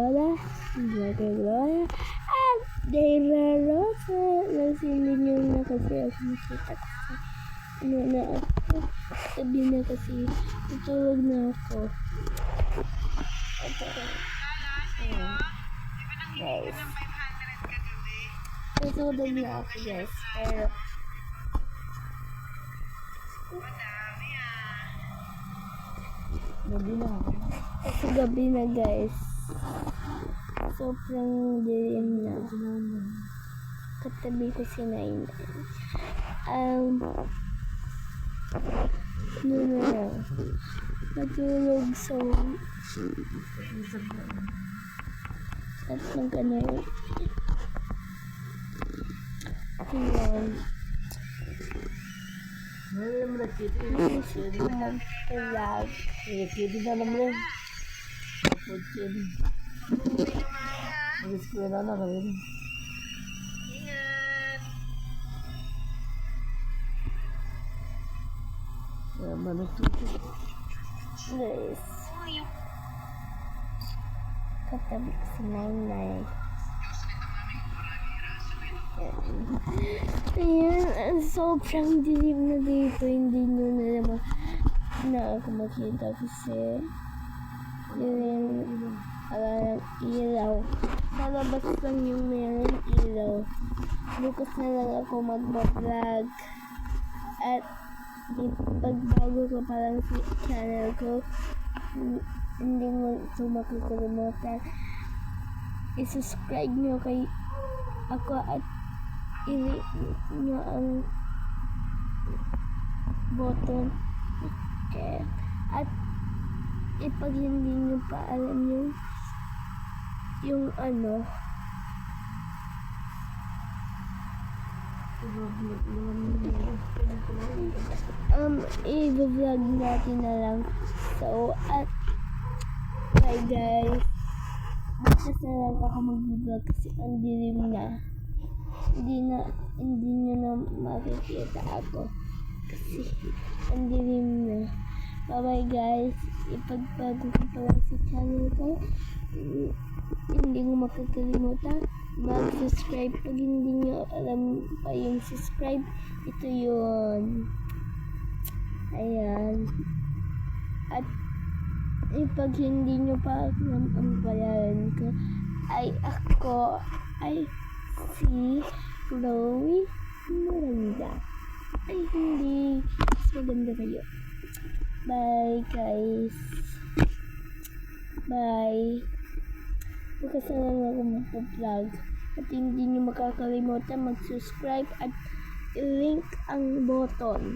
Lola, at Dela Rosa. Nasilin nyo na kasi ako nakita kasi. Ano na ako, tabi na kasi. Tutulog na ako. Guys. Tutulog na ako guys. Pero Gabi na. kasi gabi na guys. Sobrang dilim na. Katabi ko si Nain. Ano na lang. Matulog so at mag-ano yun. Ayan. Ngayon mo nakita Isip ko mag-vlog. Nakita na naman. Kapag yun. Mag-eskwela na kami. Ingat! Managtuto. Guys. Katabi ko si Nainay. Ayan, sobrang dilim na dito. Hindi nyo na naman na ako makita kasi yung ilaw. Sa labas lang yung meron ilaw. Bukas na lang ako mag-vlog. At pagbago ko pa lang sa channel ko, hindi mo ito makikalimutan. I-subscribe nyo kay ako at i-hit nyo ang button. Okay. At pag hindi nyo pa alam yung ano, i-vlog natin na lang. So, at bye guys. Bukas na lang ako mag-vlog kasi ang dilim na. Hindi nyo na makikita ako kasi ang dilim na. Bye bye guys. Ipagbago ko pa lang sa channel ko. Hindi mo makakalimutan mag-subscribe. Pag hindi nyo alam pa yung subscribe, ito yun. Ayan. At pag hindi nyo pa alam ang bayaran ko, ako ay si Chloe Miranda. Ay hindi, mas maganda kayo. Bye guys. Bye. Bukas na lang ako mag-vlog. At hindi nyo makakalimutan mag-subscribe at i-link ang button.